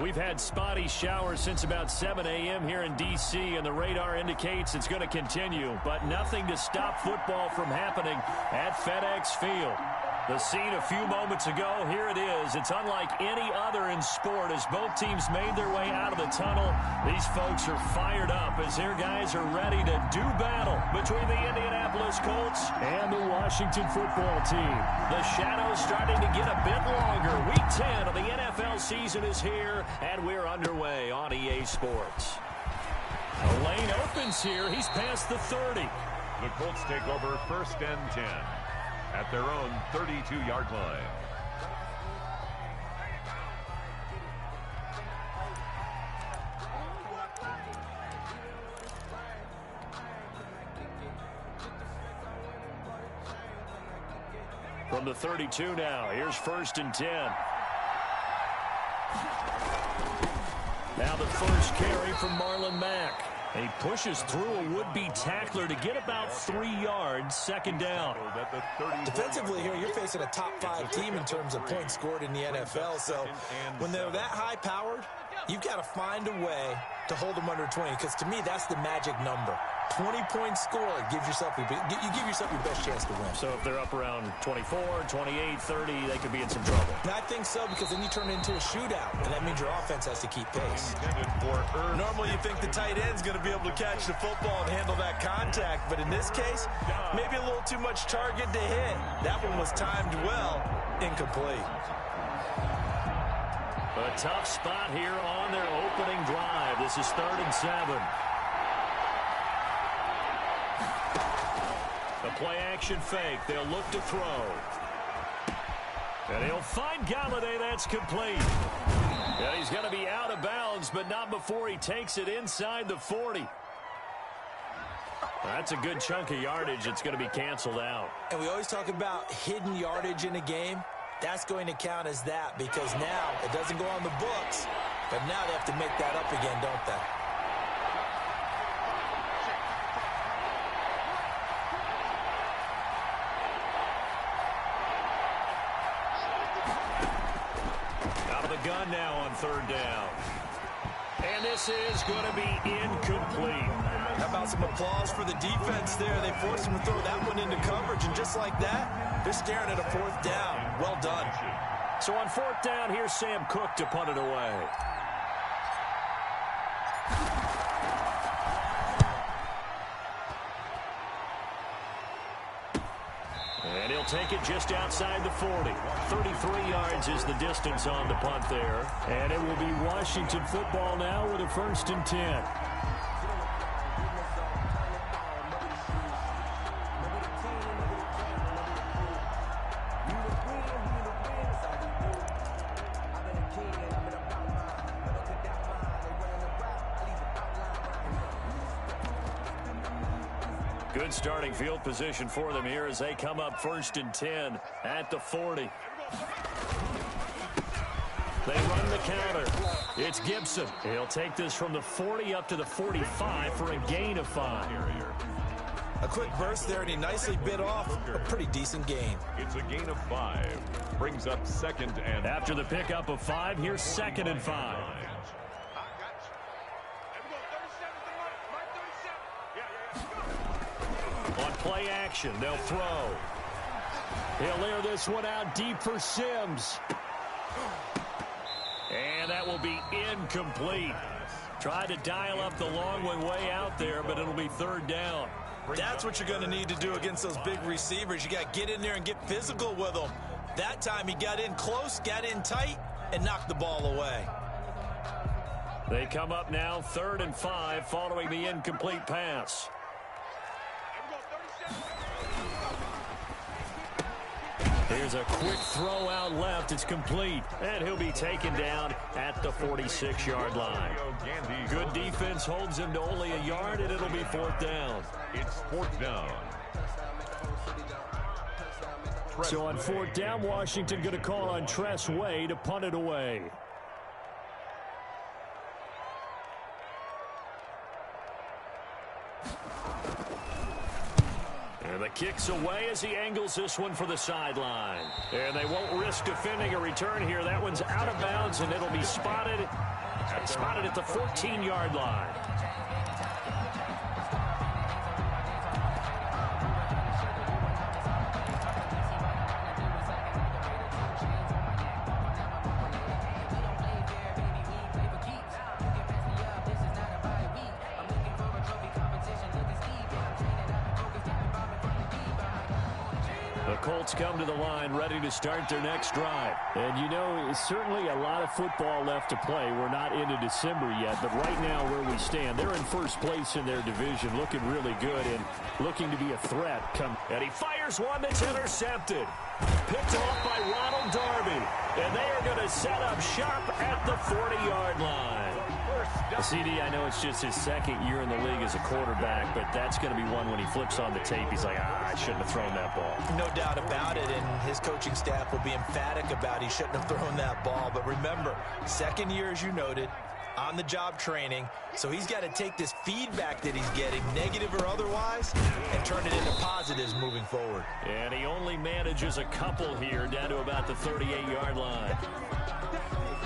We've had spotty showers since about 7 a.m. here in D.C., and the radar indicates it's going to continue, but nothing to stop football from happening at FedEx Field. The scene a few moments ago, here it is. It's unlike any other in sport as both teams made their way out of the tunnel. These folks are fired up as their guys are ready to do battle between the Indianapolis Colts and the Washington football team. The shadows starting to get a bit longer. Week 10 of the NFL season is here, and we're underway on EA Sports. The lane opens here. He's past the 30. The Colts take over 1st and 10. At their own 32-yard line. From the 32 now, here's 1st and 10. Now the first carry from Marlon Mack. And he pushes through a would-be tackler to get about 3 yards, 2nd down. Defensively here, you're facing a top-5 team in terms of points scored in the NFL. So when they're that high-powered, you've got to find a way to hold them under 20. Because to me, that's the magic number. 20 points scored gives yourself you give yourself your best chance to win. So if they're up around 24, 28, 30, they could be in some trouble. And I think so, because then you turn it into a shootout, and that means your offense has to keep pace. Normally you think the tight end's going to be able to catch the football and handle that contact, but in this case, maybe a little too much target to hit. That one was timed well, incomplete. A tough spot here on their opening drive. This is 3rd and 7. The play-action fake. They'll look to throw. And he'll find Galladay. That's complete. And he's going to be out of bounds, but not before he takes it inside the 40. That's a good chunk of yardage. It's going to be canceled out. And we always talk about hidden yardage in a game. That's going to count as that, because now it doesn't go on the books, but now they have to make that up again, don't they? Gun now on 3rd down. And this is going to be incomplete. How about some applause for the defense there? They forced him to throw that one into coverage, and just like that, they're staring at a 4th down. Well done. So on 4th down, here's Sam Cook to punt it away. And he'll take it just outside the 40. 33 yards is the distance on the punt there. And it will be Washington football now with a 1st and 10. Good starting field position for them here as they come up 1st and 10 at the 40. They run the counter. It's Gibson. He'll take this from the 40 up to the 45 for a gain of 5. A quick burst there, and he nicely bit off a pretty decent gain. It's a gain of 5. Brings up 2nd and 5. After the pickup of 5, here's 2nd and 5. On play action, they'll throw. He'll air this one out deep for Sims. And that will be incomplete. Tried to dial up the long way out there, but it'll be 3rd down. That's what you're going to need to do against those big receivers. You got to get in there and get physical with them. That time he got in close, got in tight, and knocked the ball away. They come up now 3rd and 5 following the incomplete pass. Here's a quick throw out left. It's complete. And he'll be taken down at the 46-yard line. Good defense holds him to only a yard, and it'll be 4th down. It's 4th down. So on 4th down, Washington going to call on Tress Way to punt it away. And The kick's away as he angles this one for the sideline. And they won't risk defending a return here. That one's out of bounds, and it'll be spotted at the 14-yard line. Colts come to the line ready to start their next drive. And you know, certainly a lot of football left to play. We're not into December yet, but right now where we stand, they're in first place in their division, looking really good and looking to be a threat. And he fires one that's intercepted. Picked off by Ronald Darby. And they are going to set up shop at the 40-yard line. CD, I know it's just his second year in the league as a quarterback, but that's going to be one when he flips on the tape. He's like, I shouldn't have thrown that ball. No doubt about it, and his coaching staff will be emphatic about he shouldn't have thrown that ball. But remember, second year, as you noted, on-the-job training, so he's got to take this feedback that he's getting, negative or otherwise, and turn it into positives moving forward. And he only manages a couple here down to about the 38-yard line.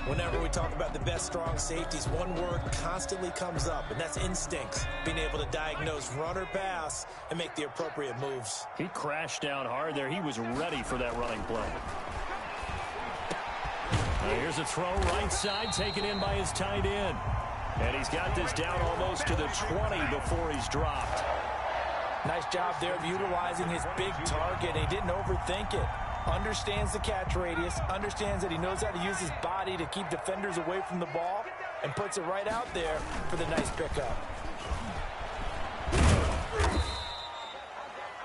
Whenever we talk about the best strong safeties, one word constantly comes up, and that's instincts. Being able to diagnose run or pass and make the appropriate moves. He crashed down hard there. He was ready for that running play. Here's a throw right side, taken in by his tight end. And he's got this down almost to the 20 before he's dropped. Nice job there of utilizing his big target. He didn't overthink it. Understands the catch radius, understands that he knows how to use his body to keep defenders away from the ball, and puts it right out there for the nice pickup.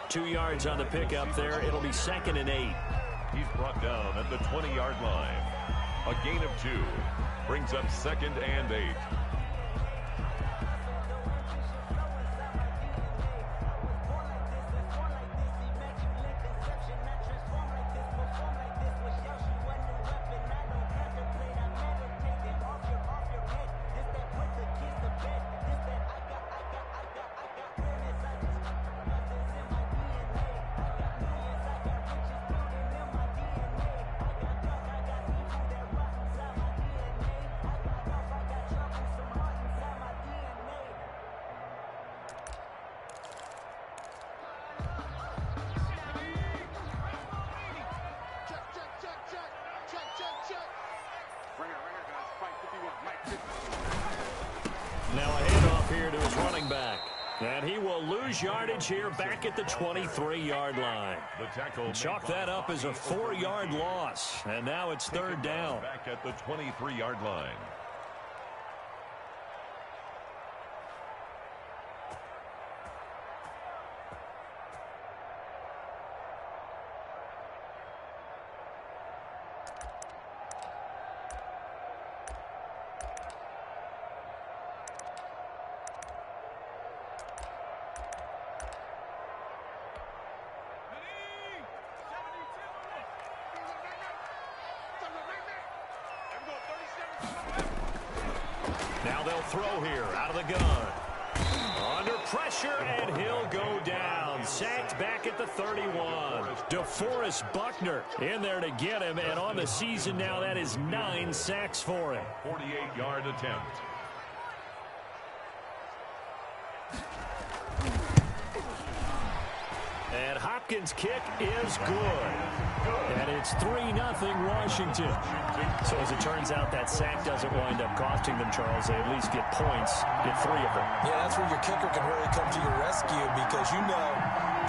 2 yards on the pickup there. It'll be 2nd and 8. He's brought down at the 20-yard line. A gain of 2 brings up 2nd and 8. Now a handoff here to his running back. And he will lose yardage here back at the 23-yard line. Chalk that up as a 4-yard loss. And now it's 3rd down. Back at the 23-yard line. Now they'll throw here out of the gun. Under pressure, and he'll go down. Sacked back at the 31. DeForest Buckner in there to get him, and on the season now, that is 9 sacks for him. 48-yard attempt. And Hopkins' kick is good. And it's 3-0 Washington. So as it turns out, that sack doesn't wind up costing them, Charles. They at least get points, get 3 of them. Yeah, that's where your kicker can really come to your rescue, because you know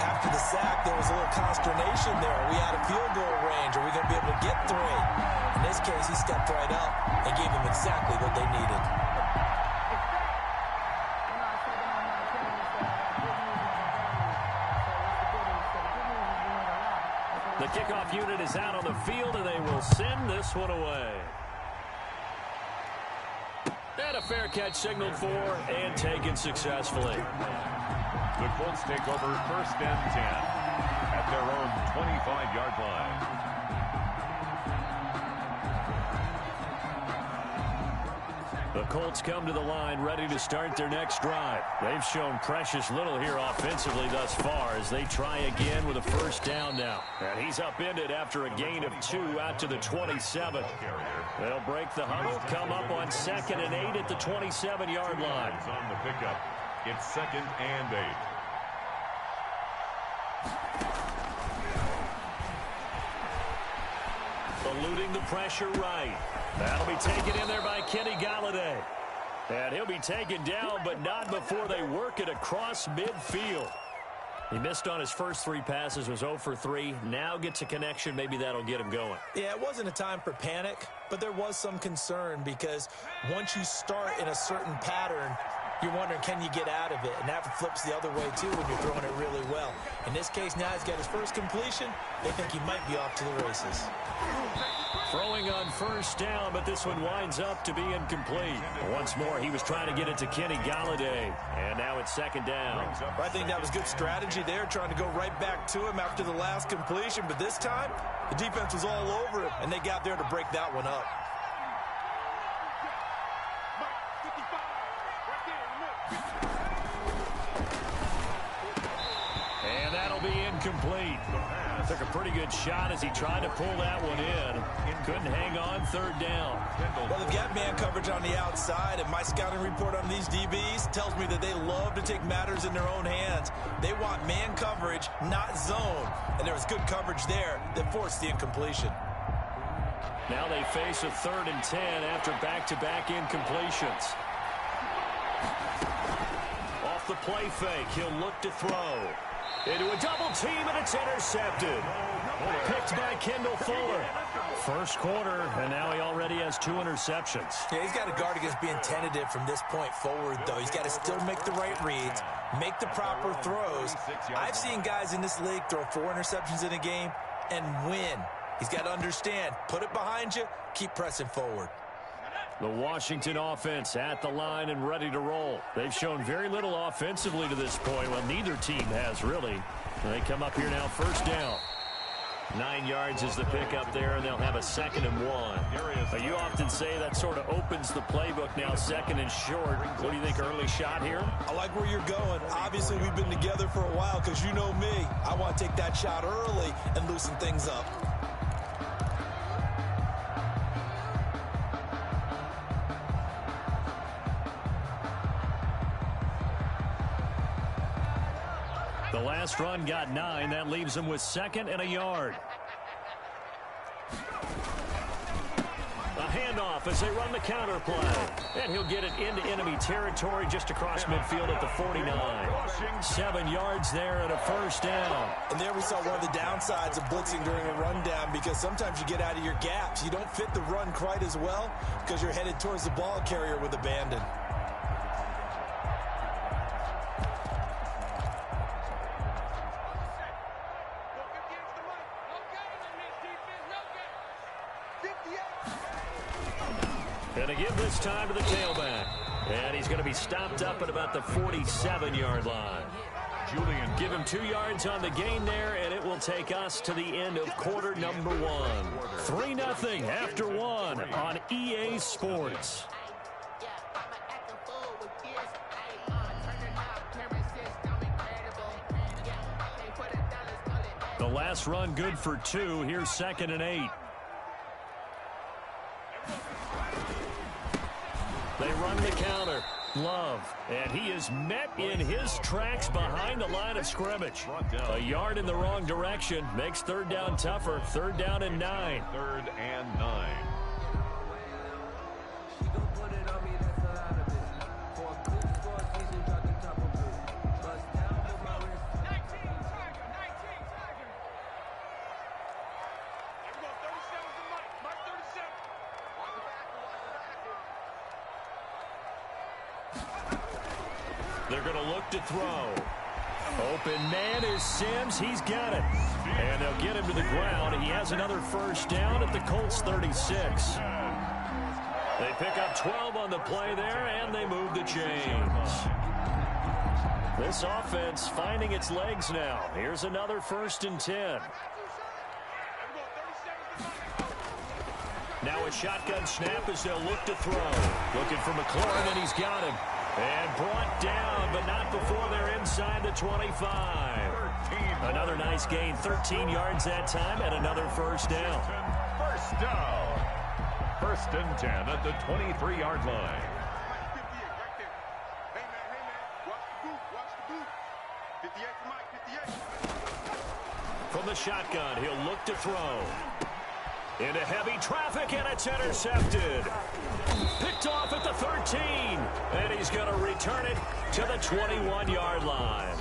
after the sack there was a little consternation there. Are we out of field goal range? Are we going to be able to get 3? In this case, he stepped right up and gave them exactly what they needed. The kickoff unit is out on the field, and they will send this one away. And a fair catch signaled for and taken successfully. The Colts take over 1st and 10 at their own 25-yard line. The Colts come to the line ready to start their next drive. They've shown precious little here offensively thus far as they try again with a first down now. And he's upended after a gain of 2 out to the 27. They'll break the huddle, come up on 2nd and 8 at the 27-yard line. On the pickup, it's 2nd and 8. Eluding the pressure right. That'll be taken in there by Kenny Golladay. And he'll be taken down, but not before they work it across midfield. He missed on his first 3 passes, was 0 for 3. Now gets a connection. Maybe that'll get him going. Yeah, it wasn't a time for panic, but there was some concern because once you start in a certain pattern, you're wondering, can you get out of it? And that flips the other way, too, when you're throwing it really well. In this case, now he's got his first completion. They think he might be off to the races. Throwing on first down, but this one winds up to be incomplete. Once more, he was trying to get it to Kenny Golladay. And now it's 2nd down. I think that was good strategy there, trying to go right back to him after the last completion. But this time, the defense was all over him, and they got there to break that one up. And that'll be incomplete. Took a pretty good shot as he tried to pull that one in. Couldn't hang on 3rd down. Well, they've got man coverage on the outside, and my scouting report on these DBs tells me that they love to take matters in their own hands. They want man coverage, not zone. And there was good coverage there that forced the incompletion. Now they face a 3rd and 10 after back-to-back incompletions. Off the play fake, he'll look to throw. Into a double team, and it's intercepted. Picked by Kendall Fuller. First quarter, and now he already has 2 interceptions. Yeah, he's got to guard against being tentative from this point forward, though. He's got to still make the right reads, make the proper throws. I've seen guys in this league throw 4 interceptions in a game and win. He's got to understand, put it behind you, keep pressing forward. The Washington offense at the line and ready to roll. They've shown very little offensively to this point. Well, neither team has, really. They come up here now, first down. 9 yards is the pickup there, and they'll have a 2nd and 1. You often say that sort of opens the playbook now, 2nd and short. What do you think, early shot here? I like where you're going. Obviously, we've been together for a while because you know me. I want to take that shot early and loosen things up. The last run got 9. That leaves him with 2nd and a yard. A handoff as they run the counter play. And he'll get it into enemy territory just across midfield at the 49. 7 yards there and a first down. And there we saw one of the downsides of blitzing during a rundown because sometimes you get out of your gaps. You don't fit the run quite as well because you're headed towards the ball carrier with abandon. And to give this time to the tailback. And he's going to be stopped up at about the 47-yard line. Julian, give him 2 yards on the gain there, and it will take us to the end of quarter number 1. 3-0 after 1 on EA Sports. The last run good for 2. Here's 2nd and 8. They run the counter. Love. And he is met in his tracks behind the line of scrimmage. A yard in the wrong direction makes 3rd down tougher. 3rd down and 9. 3rd and 9. They're going to look to throw. Open man is Sims. He's got it. And they'll get him to the ground. He has another first down at the Colts 36. They pick up 12 on the play there, and they move the chains. This offense finding its legs now. Here's another 1st and 10. Now a shotgun snap as they'll look to throw. Looking for McLaurin, and he's got him. And brought down, but not before they're inside the 25. Another nice gain, 13 yards that time, and another first down. First down. First and 10 at the 23-yard line. From the shotgun, he'll look to throw. Into heavy traffic, and it's intercepted. Picked off at the 13. And he's going to return it to the 21-yard line.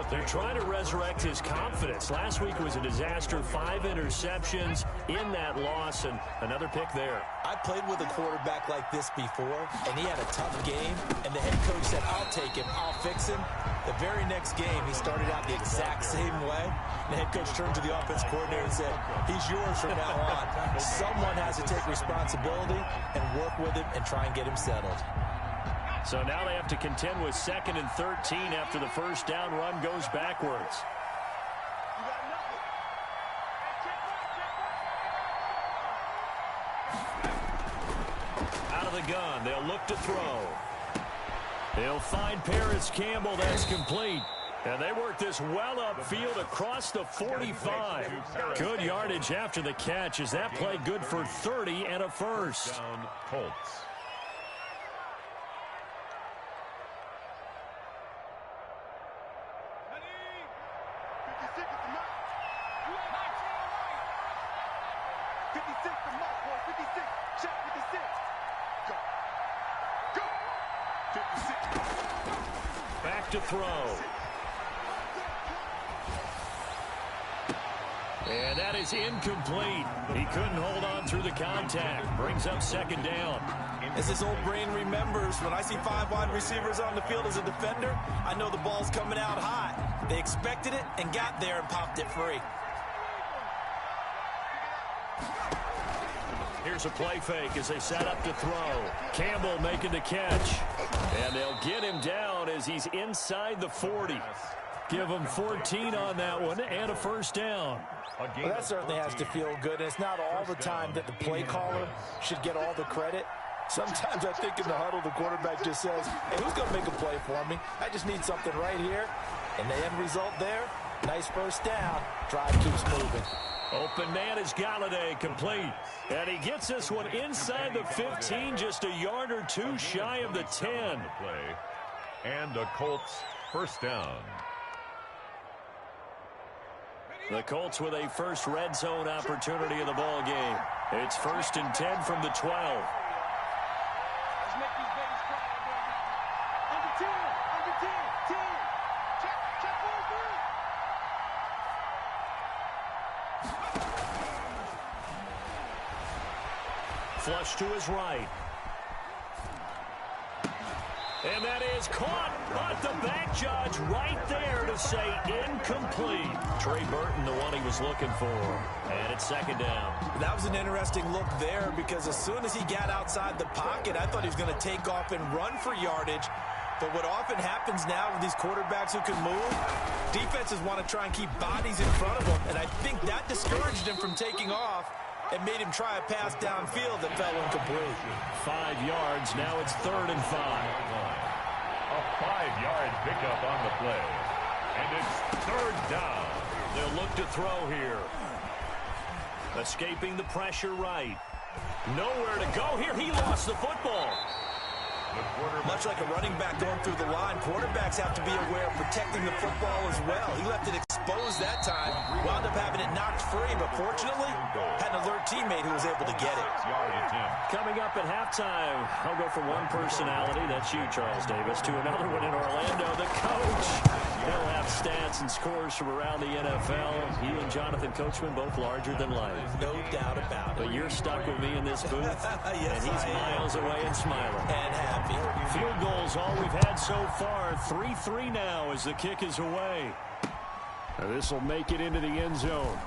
They're trying to resurrect his confidence. Last week was a disaster. 5 interceptions in that loss, and another pick there. I played with a quarterback like this before, and he had a tough game, and the head coach said, I'll take him, I'll fix him. The very next game, he started out the exact same way. The head coach turned to the offense coordinator and said, he's yours from now on. Someone has to take responsibility and work with him and try and get him settled. So now they have to contend with 2nd and 13 after the first down run goes backwards. Out of the gun, they'll look to throw. They'll find Paris Campbell. That's complete. And they work this well upfield across the 45. Good yardage after the catch. Is that play good for 30 and a first? Down Colts. Back to throw. And that is incomplete. He couldn't hold on through the contact. Brings up 2nd down. As his old brain remembers, when I see 5 wide receivers on the field as a defender, I know the ball's coming out hot. They expected it and got there and popped it free. Here's a play fake as they set up to throw. Campbell making the catch. And they'll get him down as he's inside the 40. Give him 14 on that one and a first down. Well, that certainly has to feel good. And it's not all the time that the play caller should get all the credit. Sometimes I think in the huddle, the quarterback just says, hey, who's going to make a play for me? I just need something right here. And the end result there, nice first down. Drive keeps moving. Open man is Galladay, complete. And he gets this one inside the 15, just a yard or two shy of the 10. And a Colts first down. The Colts with a first red zone opportunity in the ball game. It's 1st and 10 from the 12. Flush to his right. And that is caught, but the back judge right there to say incomplete. Trey Burton, the one he was looking for. And it's 2nd down. That was an interesting look there because as soon as he got outside the pocket, I thought he was going to take off and run for yardage. But what often happens now with these quarterbacks who can move, defenses want to try and keep bodies in front of them. And I think that discouraged him from taking off and made him try a pass downfield that fell incomplete. 5 yards. Now it's 3rd and 5. A 5-yard pickup on the play. And it's 3rd down. They'll look to throw here. Escaping the pressure right. Nowhere to go here. He lost the football. Much like a running back going through the line, quarterbacks have to be aware of protecting the football as well. He left it exposed that time, wound up having it knocked free, but fortunately, had an alert teammate who was able to get it. Coming up at halftime, I'll go from one personality, that's you, Charles Davis, to another one in Orlando, the coach. He'll have stats and scores from around the NFL. He and Jonathan Coachman, both larger than life. No doubt about it. But you're stuck with me in this booth, yes, and he's miles away and smiling. And happy. Field goals, all we've had so far. 3-3 now as the kick is away. This will make it into the end zone.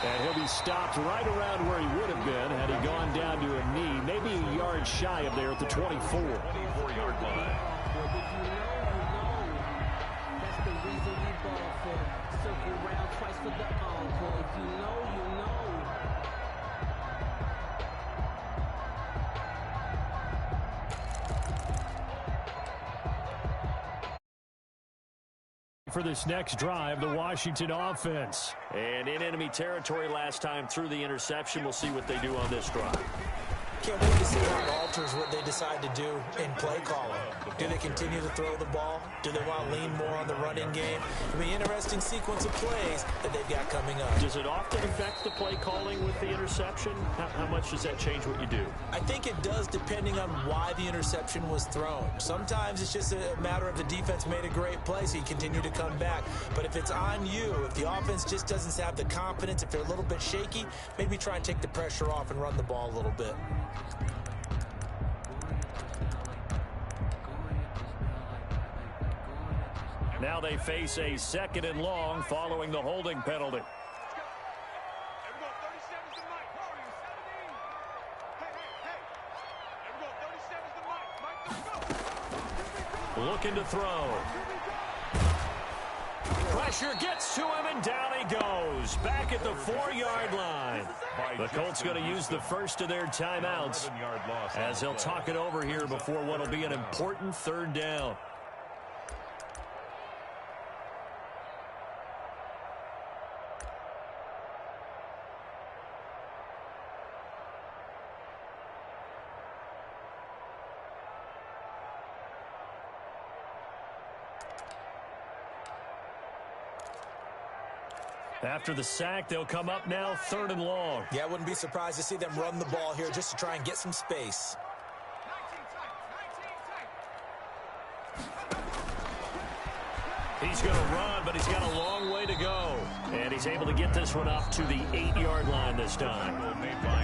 And he'll be stopped right around where he would have been had he gone down to a knee, maybe a yard shy of there at the 24. 24-yard line. That's the reason we ball for. Circle round twice for the encore. If you know, you know. For this next drive, the Washington offense. And in enemy territory last time through the interception. We'll see what they do on this drive. Can't wait to see how it alters what they decide to do in play calling. Do they continue to throw the ball? Do they want to lean more on the running game? It'll be an interesting sequence of plays that they've got coming up. Does it often affect the play calling with the interception? How much does that change what you do? I think it does, depending on why the interception was thrown. Sometimes it's just a matter of the defense made a great play, so you continue to come back. But if it's on you, if the offense just doesn't have the confidence, if they're a little bit shaky, maybe try and take the pressure off and run the ball a little bit. Now they face a 2nd and long following the holding penalty. Looking to throw. Pressure gets to him, and down he goes. Back at the 4-yard line. The Colts going to use the first of their timeouts as they'll talk it over here before what will be an important 3rd down. After the sack, they'll come up now 3rd and long. Yeah, I wouldn't be surprised to see them run the ball here just to try and get some space. He's going to run, but he's got a long way to go. And he's able to get this one up to the 8-yard line this time.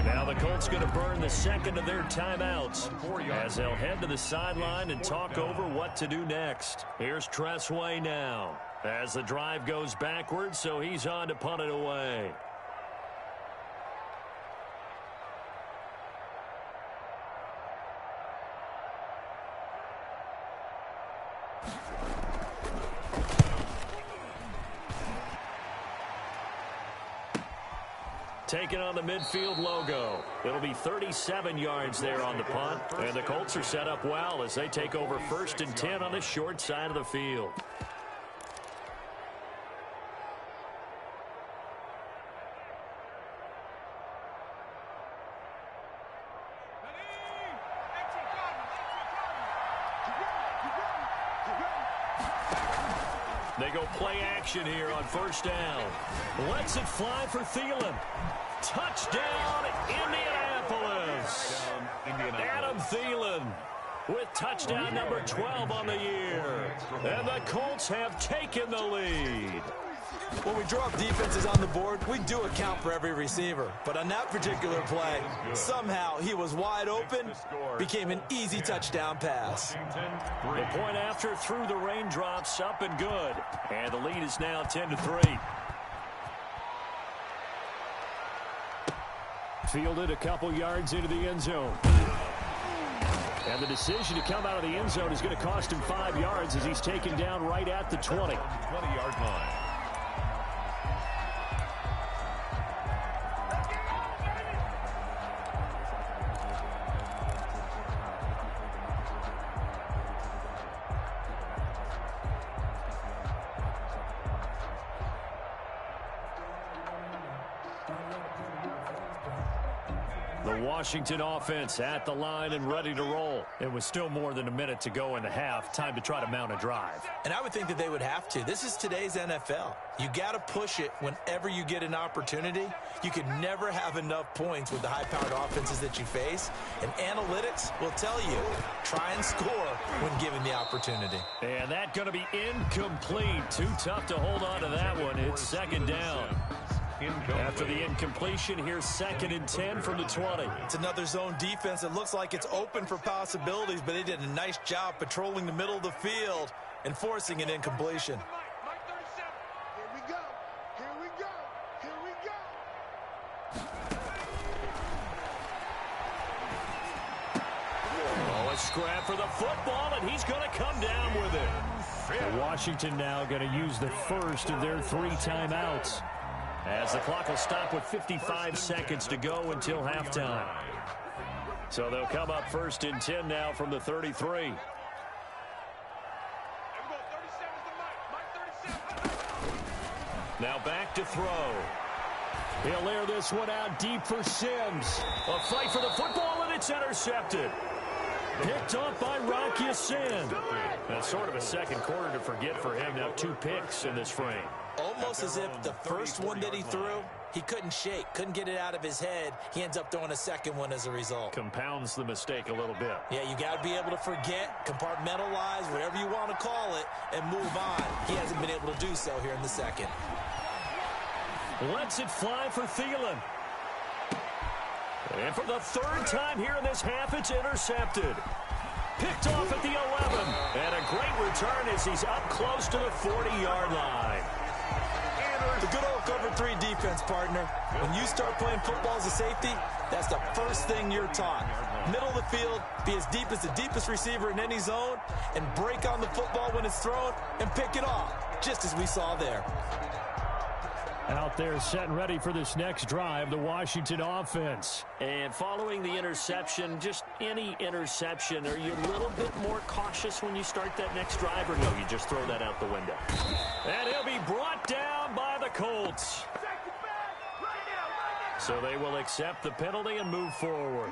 Now the Colts going to burn the 2nd of their timeouts as they'll head to the sideline and talk over what to do next. Here's Tressway now as the drive goes backwards, so he's on to punt it away. Taking on the midfield logo. It'll be 37 yards there on the punt. And the Colts are set up well as they take over 1st and 10 on the short side of the field. They go play action here on 1st down. Lets it fly for Thielen. Touchdown, Indianapolis. Adam Thielen with touchdown number 12 on the year. And the Colts have taken the lead. When we drop defenses on the board, we do account for every receiver. But on that particular play, somehow he was wide open, became an easy touchdown pass. The point after through the raindrops, up and good. And the lead is now 10-3. Fielded a couple yards into the end zone. And the decision to come out of the end zone is going to cost him 5 yards as he's taken down right at the 20. 20-yard line. Washington offense at the line and ready to roll. It was still more than a minute to go in the half. Time to try to mount a drive. And I would think that they would have to. This is today's NFL. You got to push it whenever you get an opportunity. You can never have enough points with the high-powered offenses that you face. And analytics will tell you, try and score when given the opportunity. And that's going to be incomplete. Too tough to hold on to that one. It's 2nd down. After the incompletion, here's 2nd and 10 from the 20. It's another zone defense. It looks like it's open for possibilities, but they did a nice job patrolling the middle of the field and forcing an incompletion. Oh, a scrap for the football, and he's going to come down with it. Washington now going to use the first of their 3 timeouts, as the clock will stop with 55 seconds to go until halftime. So they'll come up 1st and 10 now from the 33. Now back to throw. He'll air this one out deep for Sims. A fight for the football, and it's intercepted. Picked off by Rocky Sin. That's sort of a second quarter to forget for him. Now 2 picks in this frame. Almost as if the first one that he threw, he couldn't shake, couldn't get it out of his head. He ends up throwing a second one as a result. Compounds the mistake a little bit. Yeah, you got to be able to forget, compartmentalize, whatever you want to call it, and move on. He hasn't been able to do so here in the second. Lets it fly for Thielen. And for the 3rd time here in this half, it's intercepted. Picked off at the 11. And a great return as he's up close to the 40-yard line. The good old cover 3 defense, partner. When you start playing football as a safety, that's the first thing you're taught. Middle of the field, be as deep as the deepest receiver in any zone, and break on the football when it's thrown and pick it off, just as we saw there. Out there set and ready for this next drive, the Washington offense. And following the interception, just any interception, are you a little bit more cautious when you start that next drive, or no, you just throw that out the window? And he'll be brought down by the Colts. So they will accept the penalty and move forward.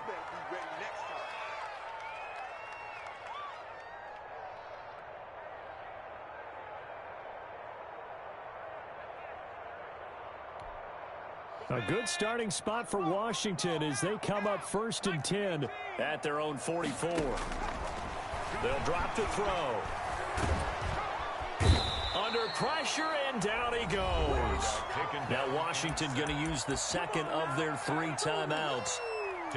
A good starting spot for Washington as they come up 1st and 10 at their own 44. They'll drop to throw. Under pressure, and down he goes. Now Washington going to use the second of their 3 timeouts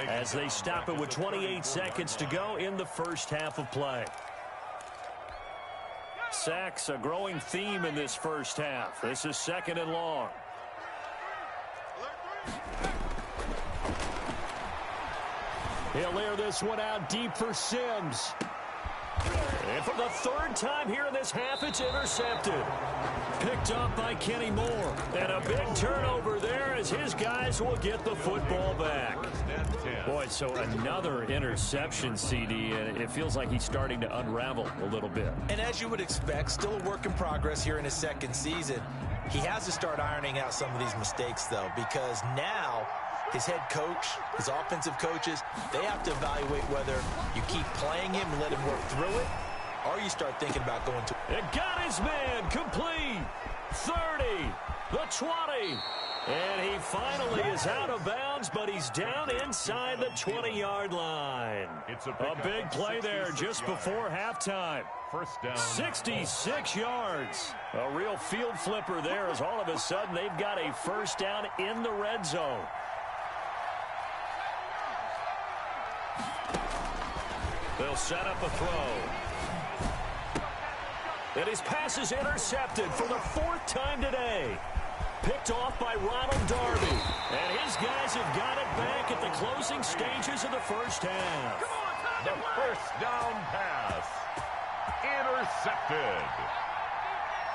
as they stop it with 28 seconds to go in the first half of play. Sacks, a growing theme in this first half. This is 2nd and long. He'll air this one out deep for Sims. And for the 3rd time here in this half, it's intercepted. Picked up by Kenny Moore. And a big turnover there as his guys will get the football back. Boy, so another interception, CD, and it feels like he's starting to unravel a little bit. And as you would expect, still a work in progress here in his 2nd season. He has to start ironing out some of these mistakes, though, because now his head coach, his offensive coaches, they have to evaluate whether you keep playing him and let him work through it, or you start thinking about going to... It got his man complete. 30, the 20. And he finally is out of bounds, but he's down inside the 20-yard line. A big play there just before halftime. 66 yards. A real field flipper there as all of a sudden they've got a first down in the red zone. They'll set up a throw. And his pass is intercepted for the 4th time today. Picked off by Ronald Darby. And his guys have got it back at the closing stages of the first half. The first down pass. Intercepted.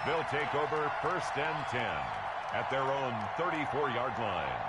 They'll take over 1st and 10 at their own 34-yard line.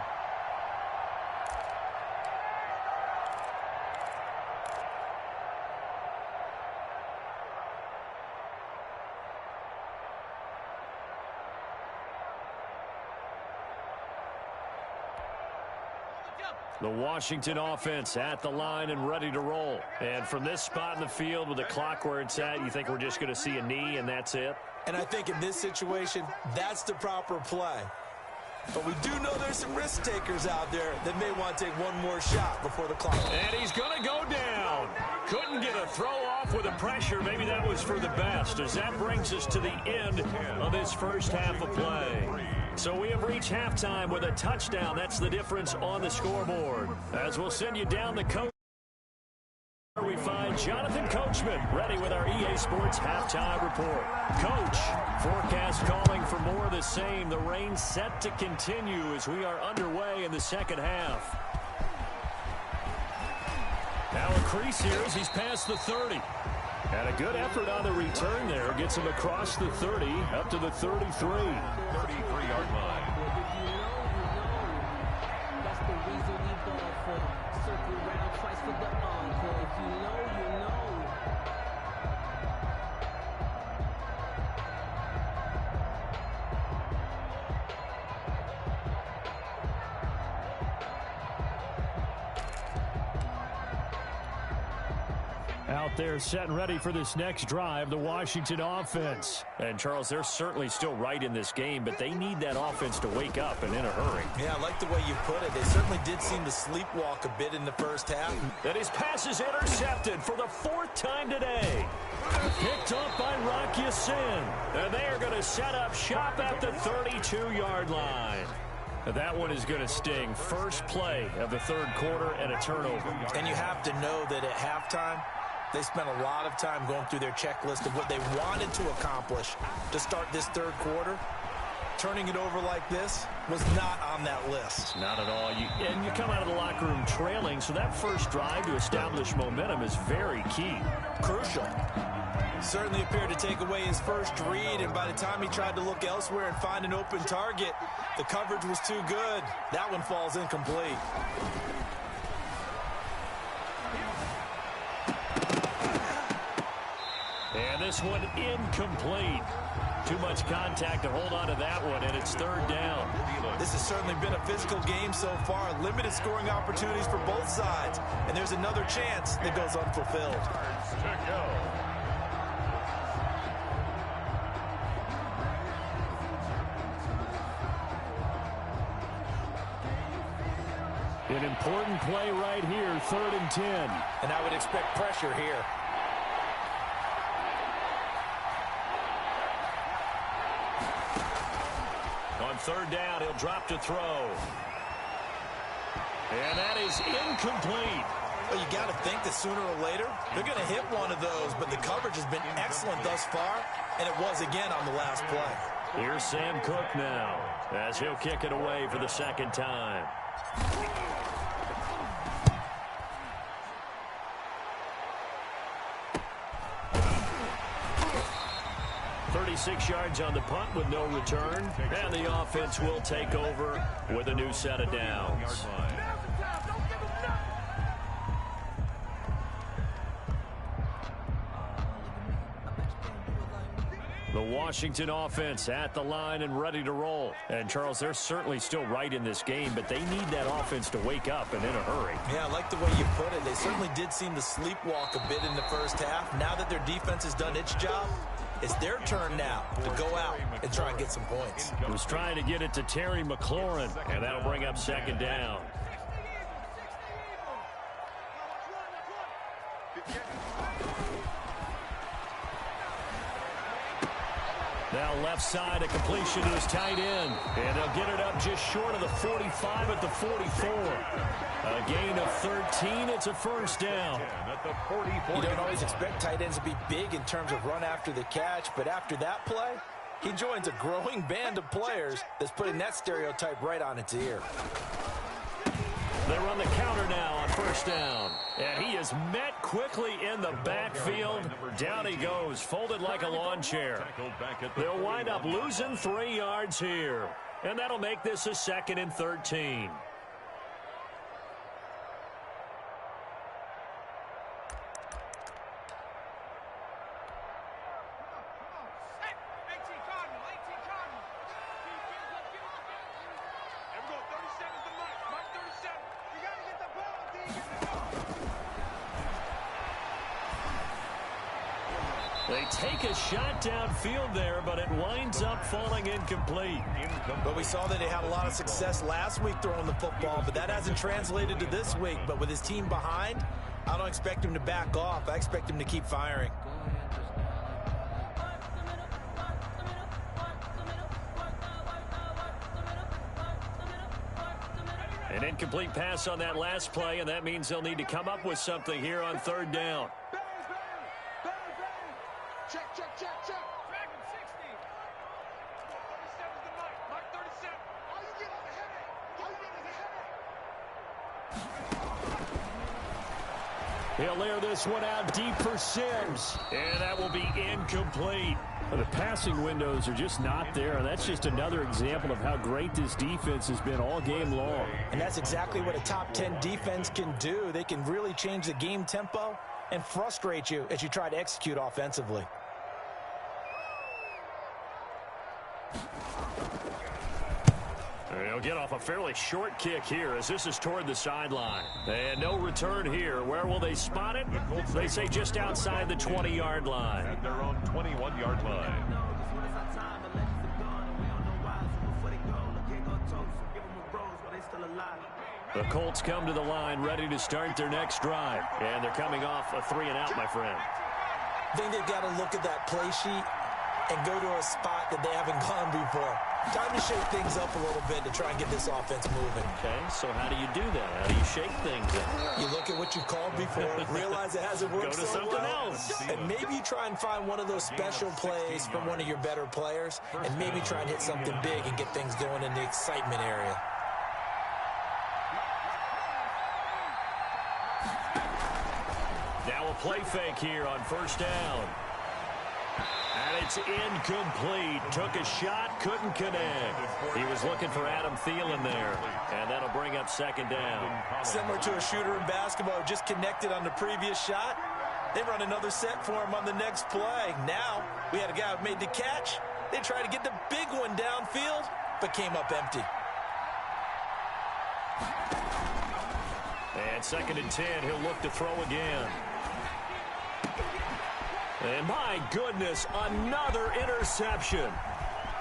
The Washington offense at the line and ready to roll. And from this spot in the field with the clock where it's at, you think we're just going to see a knee and that's it? And I think in this situation, that's the proper play. But we do know there's some risk takers out there that may want to take one more shot before the clock. And he's going to go down. Couldn't get a throw off with the pressure. Maybe that was for the best, as that brings us to the end of this first half of play. So we have reached halftime with a touchdown. That's the difference on the scoreboard. As we'll send you down the coast, we find Jonathan Coachman ready with our EA Sports halftime report. Coach, forecast calling for more of the same. The rain set to continue as we are underway in the second half. Now a crease here as he's past the 30. And a good effort on the return there. Gets him across the 30 up to the 33. 33-yard line. That's the reason we ball for. Circle round twice for the encore. If you know, you know. Out there set and ready for this next drive, the Washington offense. And, Charles, they're certainly still right in this game, but they need that offense to wake up and in a hurry. Yeah, I like the way you put it. They certainly did seem to sleepwalk a bit in the first half. And his pass is intercepted for the 4th time today. Picked up by Rock Ya-Sin. And they are going to set up shop at the 32-yard line. That one is going to sting. First play of the third quarter and a turnover. And you have to know that at halftime, they spent a lot of time going through their checklist of what they wanted to accomplish to start this third quarter. Turning it over like this was not on that list. Not at all. And you come out of the locker room trailing, so that first drive to establish momentum is very key. Crucial. Certainly appeared to take away his first read, and by the time he tried to look elsewhere and find an open target, the coverage was too good. That one falls incomplete. And this one incomplete. Too much contact to hold on to that one, and it's third down. This has certainly been a physical game so far. Limited scoring opportunities for both sides. And there's another chance that goes unfulfilled. An important play right here, 3rd and 10. And I would expect pressure here. On 3rd down, he'll drop to throw. And that is incomplete. Well, you got to think that sooner or later, they're going to hit one of those, but the coverage has been excellent thus far, and it was again on the last play. Here's Sam Cook now, as he'll kick it away for the 2nd time. 36 yards on the punt with no return. And the offense will take over with a new set of downs. The Washington offense at the line and ready to roll. And, Charles, they're certainly still right in this game, but they need that offense to wake up and in a hurry. Yeah, I like the way you put it. They certainly did seem to sleepwalk a bit in the first half. Now that their defense has done its job, it's their turn now to go out and try and get some points. Was trying to get it to Terry McLaurin, and that'll bring up 2nd down. Now left side, a completion to his tight end. And they'll get it up just short of the 45 at the 44. A gain of 13. It's a 1st down. You don't always expect tight ends to be big in terms of run after the catch, but after that play, he joins a growing band of players that's putting that stereotype right on its ear. They run the counter now on 1st down. And he is met quickly in the backfield. Down he goes, folded like a lawn chair. They'll wind up losing 3 yards here. And that'll make this a 2nd and 13. They take a shot downfield there, but it winds up falling incomplete. But we saw that he had a lot of success last week throwing the football, but that hasn't translated to this week. But with his team behind, I don't expect him to back off. I expect him to keep firing. An incomplete pass on that last play, and that means they'll need to come up with something here on 3rd down. He'll air this one out deep for Sims, and that will be incomplete. The passing windows are just not there, and that's just another example of how great this defense has been all game long. And that's exactly what a top 10 defense can do. They can really change the game tempo and frustrate you as you try to execute offensively. They'll get off a fairly short kick here as this is toward the sideline. And no return here. Where will they spot it? They say just outside the 20-yard line. At their own 21-yard line. The Colts come to the line ready to start their next drive. And they're coming off a 3-and-out, my friend. I think they've got to look at that play sheet and go to a spot that they haven't gone before. Time to shake things up a little bit to try and get this offense moving. Okay, so how do you do that? How do you shake things up? You look at what you've called before, realize it hasn't worked Go to so something well, else. and maybe you try and find one of those special plays from one of your better players, and maybe try and hit something big and get things going in the excitement area. Now a play fake here on first down. And it's incomplete. Took a shot, couldn't connect. He was looking for Adam Thielen there. And that'll bring up second down. Similar to a shooter in basketball who just connected on the previous shot. They run another set for him on the next play. Now, we had a guy who made the catch. They tried to get the big one downfield, but came up empty. And second and 10, he'll look to throw again. And my goodness, another interception.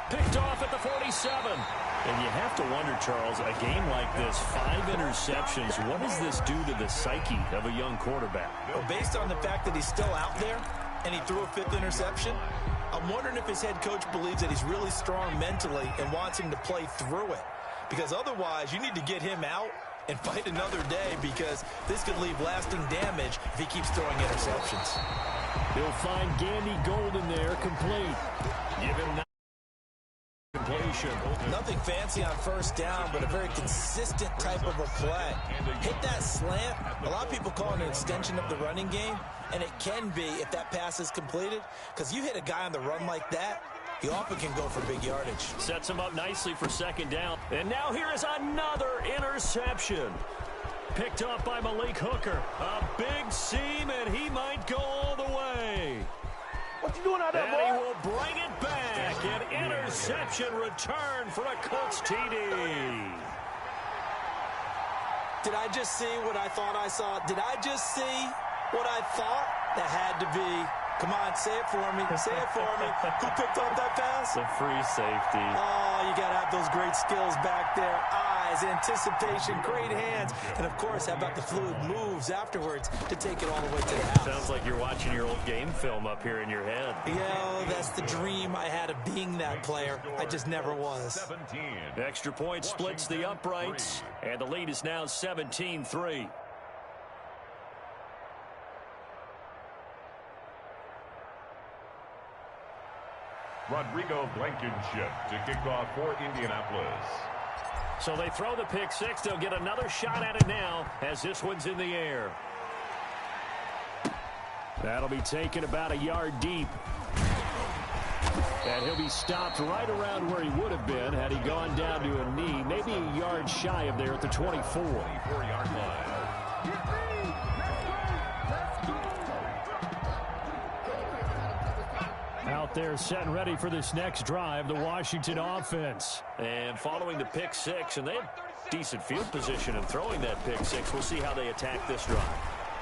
Picked off at the 47. And you have to wonder, Charles, a game like this, 5 interceptions, what does this do to the psyche of a young quarterback? Well, based on the fact that he's still out there and he threw a 5th interception, I'm wondering if his head coach believes that he's really strong mentally and wants him to play through it. Because otherwise, you need to get him out and fight another day, because this could leave lasting damage if he keeps throwing interceptions. He'll find Gandy Golden there, complete. Give him that completion. Nothing fancy on first down, but a very consistent type of a play. Hit that slant. A lot of people call it an extension of the running game, and it can be if that pass is completed, because you hit a guy on the run like that, he often can go for big yardage. Sets him up nicely for second down. And now here is another interception. Picked off by Malik Hooker. A big seam, and he might go all the way. What you doing out there, boy? And he will bring it back. An interception return for a Colts TD. Did I just see what I thought I saw? Did I just see what I thought? That had to be. Come on, say it for me. Say it for me. Who picked up that pass? The free safety. Oh, you got to have those great skills back there. Eyes, anticipation, great hands. And, of course, how about the fluid moves afterwards to take it all the way to the house? Sounds like you're watching your old game film up here in your head. Yeah, that's the dream I had of being that player. I just never was. 17. Extra point splits the uprights, and the lead is now 17-3. Rodrigo Blankenship to kick off for Indianapolis. So they throw the pick six. They'll get another shot at it now as this one's in the air. That'll be taken about a yard deep. And he'll be stopped right around where he would have been had he gone down to a knee, maybe a yard shy of there at the 24. 24-yard line. Out there set and ready for this next drive, the Washington offense. And following the pick six, and they have decent field position in throwing that pick six. We'll see how they attack this drive.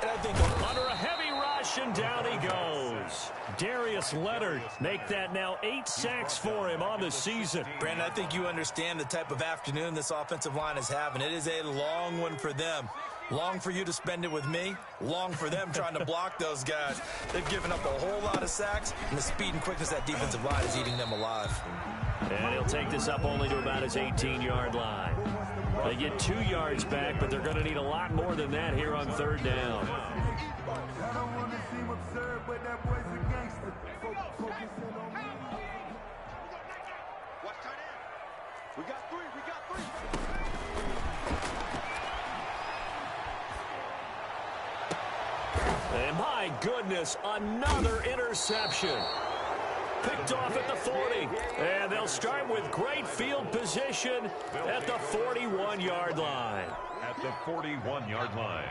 And I think under a heavy rush, and down he goes. Darius Leonard make that now 8 sacks for him on the season. Brandon, I think you understand the type of afternoon this offensive line is having. It is a long one for them. Long for you to spend it with me. Long for them trying to block those guys. They've given up a whole lot of sacks, and the speed and quickness of that defensive line is eating them alive. And he'll take this up only to about his 18-yard line. They get 2 yards back, but they're going to need a lot more than that here on third down. I don't want to seem absurd, but that boy's a gangster. Focusing on me. Watch tight end. We got 3. We got 3. And my goodness, another interception. Picked off at the 40. And they'll start with great field position at the 41-yard line. At the 41-yard line.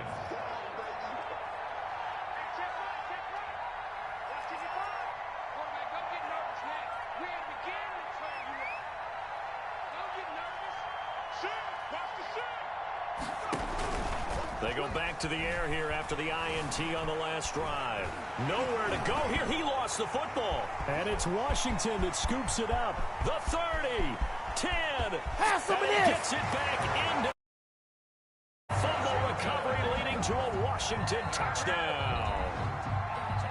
They go back to the air here after the INT on the last drive. Nowhere to go here. He lost the football. And it's Washington that scoops it up. The 30, 10. Pass him and gets it back into fumble recovery, leading to a Washington touchdown.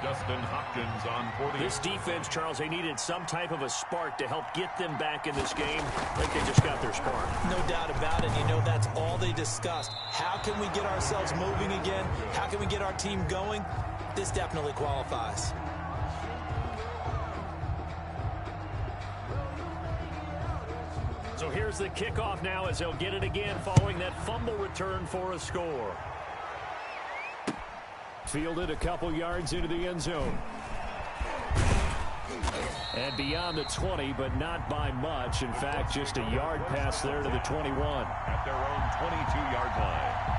Justin Hopkins on for the... This defense, Charles, they needed some type of a spark to help get them back in this game. I think they just got their spark. No doubt about it. You know, that's all they discussed. How can we get ourselves moving again? How can we get our team going? This definitely qualifies. So here's the kickoff now as they'll get it again following that fumble return for a score. Fielded a couple yards into the end zone. And beyond the 20, but not by much. In fact, just a yard pass there to the 21. At their own 22-yard line.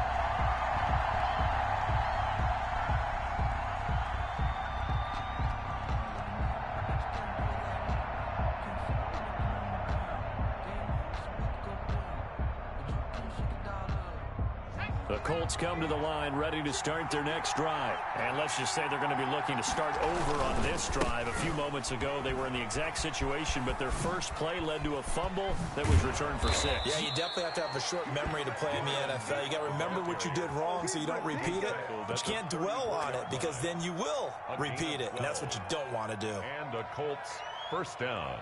The Colts come to the line ready to start their next drive. And let's just say they're going to be looking to start over on this drive. A few moments ago, they were in the exact situation, but their first play led to a fumble that was returned for 6. Yeah, you definitely have to have a short memory to play in the NFL. You got to remember what you did wrong so you don't repeat it. But you can't dwell on it because then you will repeat it, and that's what you don't want to do. And the Colts first down.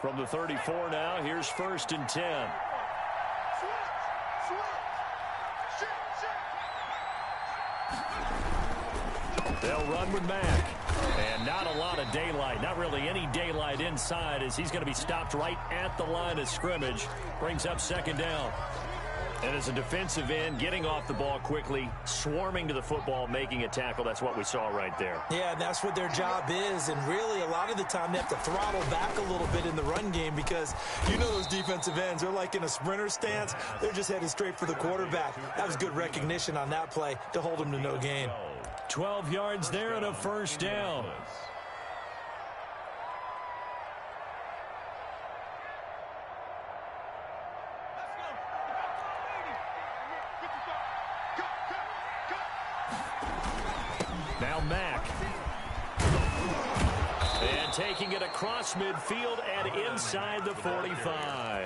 From the 34 now, here's 1st and 10. They'll run with Mack. And not a lot of daylight, not really any daylight inside as he's going to be stopped right at the line of scrimmage. Brings up 2nd down. And as a defensive end, getting off the ball quickly, swarming to the football, making a tackle. That's what we saw right there. Yeah, and that's what their job is. And really, a lot of the time, they have to throttle back a little bit in the run game because you know those defensive ends, they're like in a sprinter stance. They're just headed straight for the quarterback. That was good recognition on that play to hold them to no gain. 12 yards there and a 1st down. Now Mack. And taking it across midfield and inside the 45.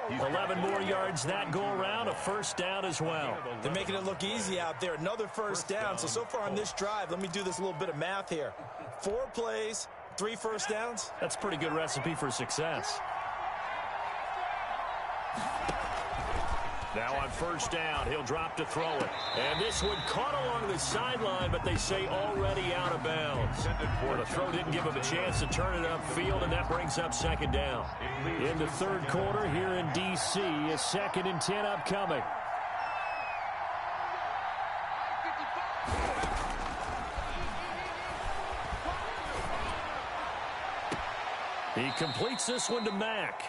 11 more yards that go around, a 1st down as well. They're making it look easy out there. Another 1st down. So far on this drive, let me do this little bit of math here. 4 plays, 3 1st downs. That's a pretty good recipe for success. Now on 1st down, he'll drop to throw it. And this one caught along the sideline, but they say already out of bounds. Well, the throw didn't give him a chance to turn it upfield, and that brings up 2nd down. In the 3rd quarter here in D.C., a 2nd and 10 upcoming. He completes this one to Mack.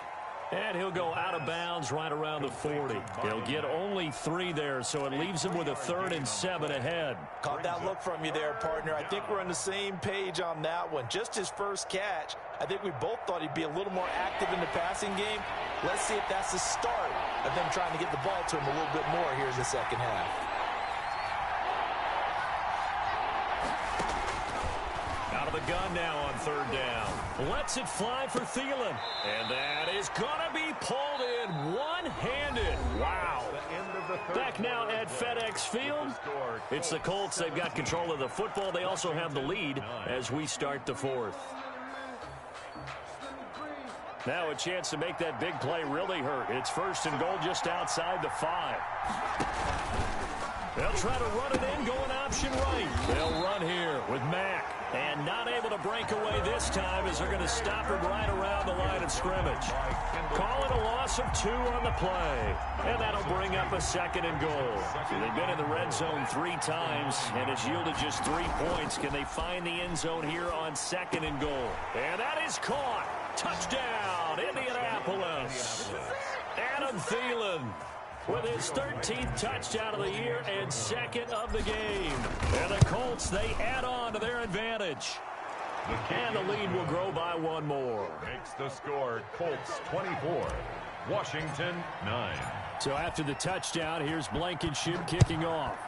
And he'll go out of bounds right around the 40. He'll get only 3 there, so it leaves him with a 3rd and 7 ahead. Caught that look from you there, partner. I think we're on the same page on that one. Just his first catch. I think we both thought he'd be a little more active in the passing game. Let's see if that's the start of them trying to get the ball to him a little bit more here in the 2nd half. Out of the gun now on 3rd down. Lets it fly for Thielen. And that is going to be pulled in one-handed. Wow. Back now at FedEx Field. It's the Colts. They've got control of the football. They also have the lead as we start the 4th. Now a chance to make that big play really hurt. It's 1st and goal just outside the 5. They'll try to run it in, going option right. They'll run here with Mack. And not able to break away this time as they're going to stop him right around the line of scrimmage. Call it a loss of 2 on the play. And that'll bring up a 2nd and goal. So they've been in the red zone 3 times, and it's yielded just 3 points. Can they find the end zone here on 2nd and goal? And that is caught. Touchdown, Indianapolis. Adam Thielen with his 13th touchdown of the year and 2nd of the game. And the Colts, they add on to their advantage. And the lead will grow by one more. Makes the score Colts 24, Washington 9. So after the touchdown, here's Blankenship kicking off.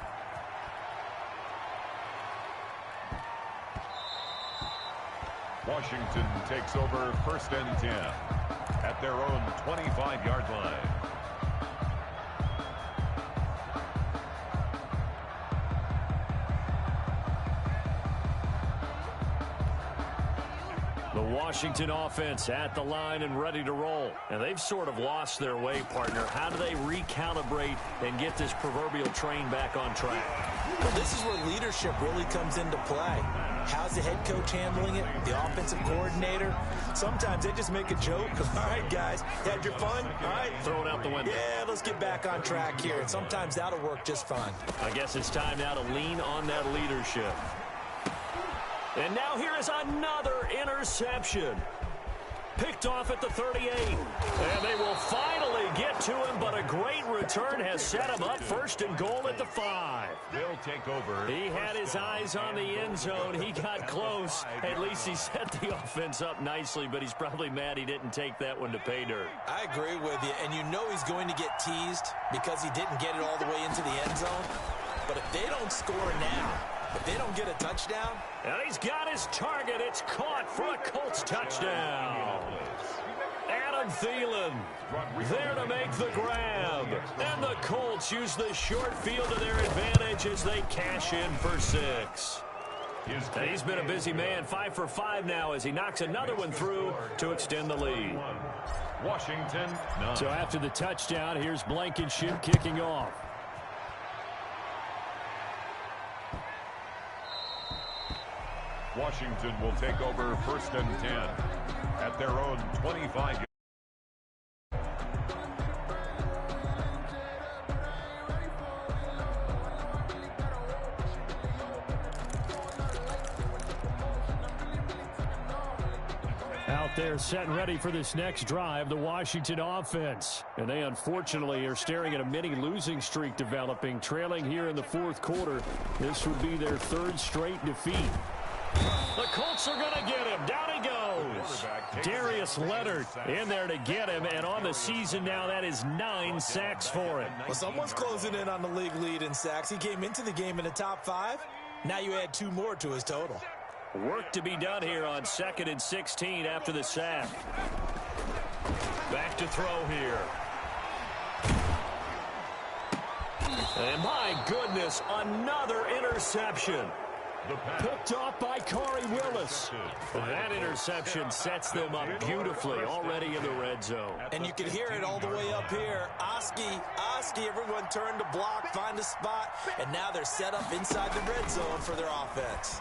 Washington takes over 1st and 10 at their own 25-yard line. The Washington offense at the line and ready to roll. And they've sort of lost their way, partner. How do they recalibrate and get this proverbial train back on track? Well, this is where leadership really comes into play. How's the head coach handling it? The offensive coordinator? Sometimes they just make a joke. All right, guys, you had your fun? All right. Throw it out the window. Yeah, let's get back on track here. And sometimes that'll work just fine. I guess it's time now to lean on that leadership. And now here is another interception. Picked off at the 38. And they will finally get to him, but a great return has set him up 1st and goal at the 5. They'll take over. He had his eyes on the end zone. He got close. At least he set the offense up nicely, but he's probably mad he didn't take that one to pay dirt. I agree with you, and you know he's going to get teased because he didn't get it all the way into the end zone. But if they don't score now, if they don't get a touchdown. And he's got his target. It's caught for a Colts touchdown. Adam Thielen there to make the grab. And the Colts use the short field to their advantage as they cash in for 6. And he's been a busy man, 5 for 5 now as he knocks another one through to extend the lead. Washington 9. So after the touchdown, here's Blankenship kicking off. Washington will take over 1st and 10 at their own 25. Out there set and ready for this next drive, the Washington offense. And they unfortunately are staring at a mini losing streak developing, trailing here in the 4th quarter. This would be their 3rd straight defeat. The Colts are going to get him. Down he goes. Darius Leonard in there to get him. And on the season now, that is 9 sacks for him. Well, someone's closing in on the league lead in sacks. He came into the game in the top 5. Now you add 2 more to his total. Work to be done here on 2nd and 16 after the sack. Back to throw here. And my goodness, another interception. Picked off by Corey Willis. That interception sets them up beautifully already in the red zone. And you can hear it all the way up here. Oski, everyone turned to block, find a spot, and now they're set up inside the red zone for their offense.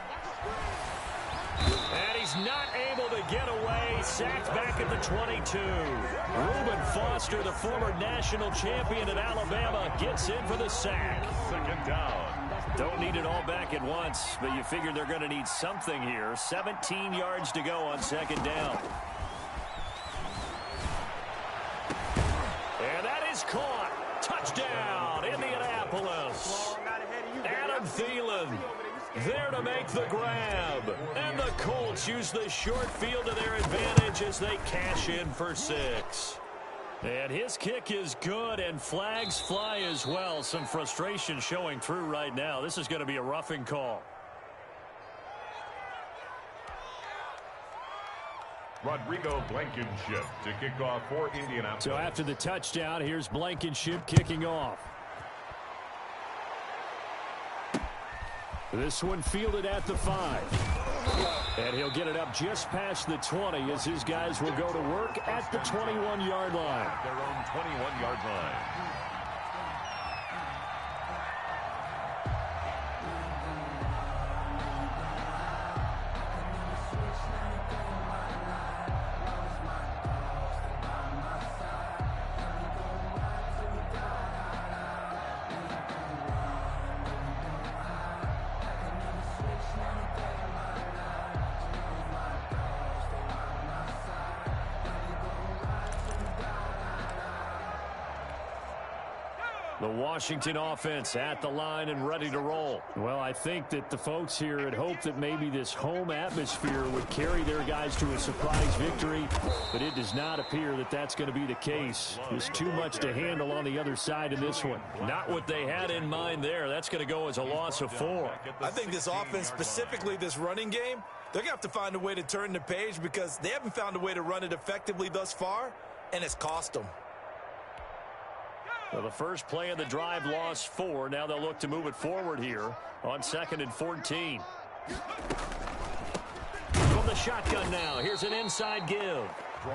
And he's not able to get away. Sacked back at the 22. Reuben Foster, the former national champion at Alabama, gets in for the sack. 2nd down. Don't need it all back at once, but you figure they're going to need something here. 17 yards to go on 2nd down. And that is caught. Touchdown, Indianapolis. Adam Thielen there to make the grab. And the Colts use the short field to their advantage as they cash in for 6. And his kick is good, and flags fly as well. Some frustration showing through right now. This is going to be a roughing call. Rodrigo Blankenship to kick off for Indianapolis. So after the touchdown, here's Blankenship kicking off. This one fielded at the 5. And he'll get it up just past the 20 as his guys will go to work at the 21-yard line. Their own 21-yard line. The Washington offense at the line and ready to roll. Well, I think that the folks here had hoped that maybe this home atmosphere would carry their guys to a surprise victory, but it does not appear that that's going to be the case. There's too much to handle on the other side in this one. Not what they had in mind there. That's going to go as a loss of 4. I think this offense, specifically this running game, they're going to have to find a way to turn the page because they haven't found a way to run it effectively thus far, and it's cost them. Well, the first play of the drive lost 4. Now they'll look to move it forward here on 2nd and 14. From the shotgun now, here's an inside give.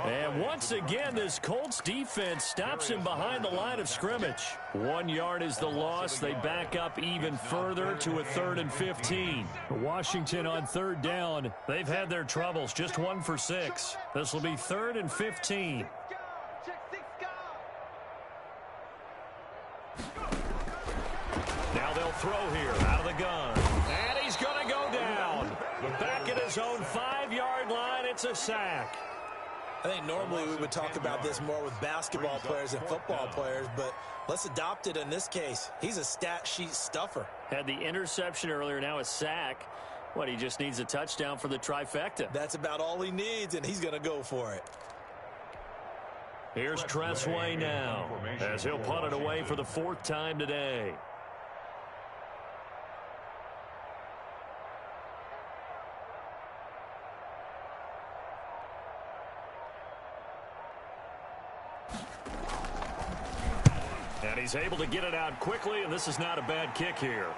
And once again, this Colts defense stops him behind the line of scrimmage. 1 yard is the loss. They back up even further to a 3rd and 15. Washington on 3rd down. They've had their troubles, just 1 for 6. This will be 3rd and 15. Now they'll throw here out of the gun. And he's going to go down. Back at his own 5-yard line, it's a sack. I think normally we would talk about this more with basketball players and football players, but let's adopt it in this case. He's a stat sheet stuffer. Had the interception earlier, now a sack. What, he just needs a touchdown for the trifecta. That's about all he needs, and he's going to go for it. Here's Tressway now, as he'll punt it away for the 4th time today. And he's able to get it out quickly, and this is not a bad kick here.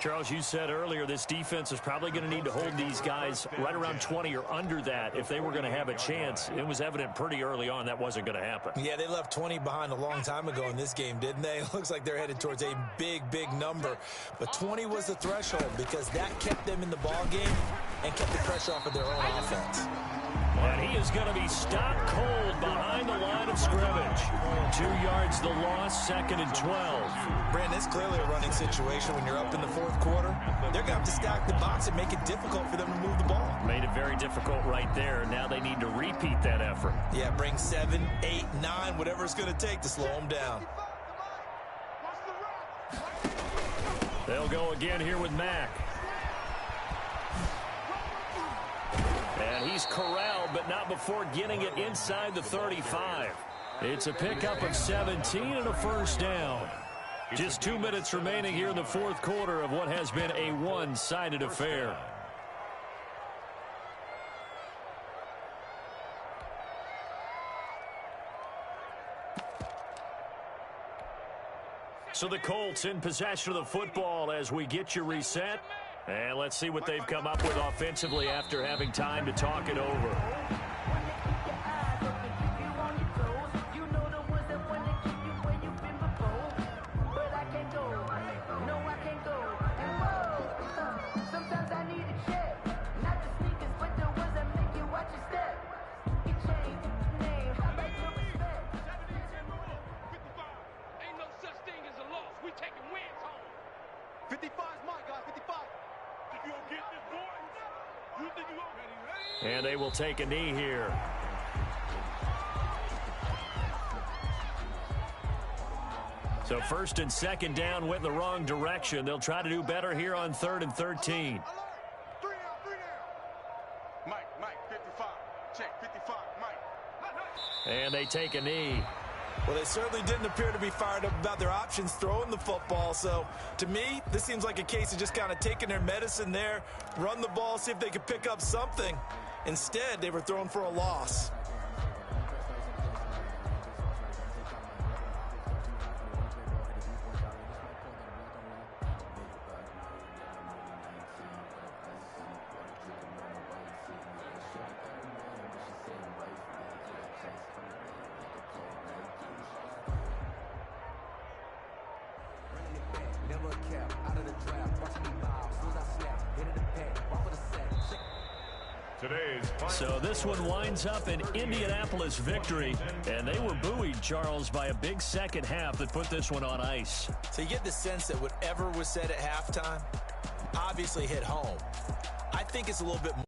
Charles, you said earlier this defense is probably going to need to hold these guys right around 20 or under that if they were going to have a chance. It was evident pretty early on that wasn't going to happen. Yeah, they left 20 behind a long time ago in this game, didn't they? It looks like they're headed towards a big, big number. But 20 was the threshold because that kept them in the ball game and kept the pressure off of their own offense. And he is going to be stopped cold behind the line of scrimmage. 2 yards the loss, 2nd and 12. Brandon, it's clearly a running situation when you're up in the 4th quarter. They're going to have to stack the box and make it difficult for them to move the ball. Made it very difficult right there. Now they need to repeat that effort. Yeah, bring 7, 8, 9, whatever it's going to take to slow them down. They'll go again here with Mack. And he's corralled, but not before getting it inside the 35. It's a pickup of 17 and a 1st down. Just 2 minutes remaining here in the 4th quarter of what has been a one-sided affair. So the Colts in possession of the football as we get you reset. And let's see what they've come up with offensively after having time to talk it over. And they will take a knee here. So 1st and 2nd down went in the wrong direction. They'll try to do better here on 3rd and 13. Mike, 55. Check, 55, Mike. And they take a knee. Well, they certainly didn't appear to be fired up about their options throwing the football. So, to me, this seems like a case of just kind of taking their medicine there, run the ball, see if they could pick up something. Instead, they were thrown for a loss. So this one winds up an Indianapolis victory, and they were buoyed, Charles, by a big second half that put this one on ice. So you get the sense that whatever was said at halftime obviously hit home. I think it's a little bit more.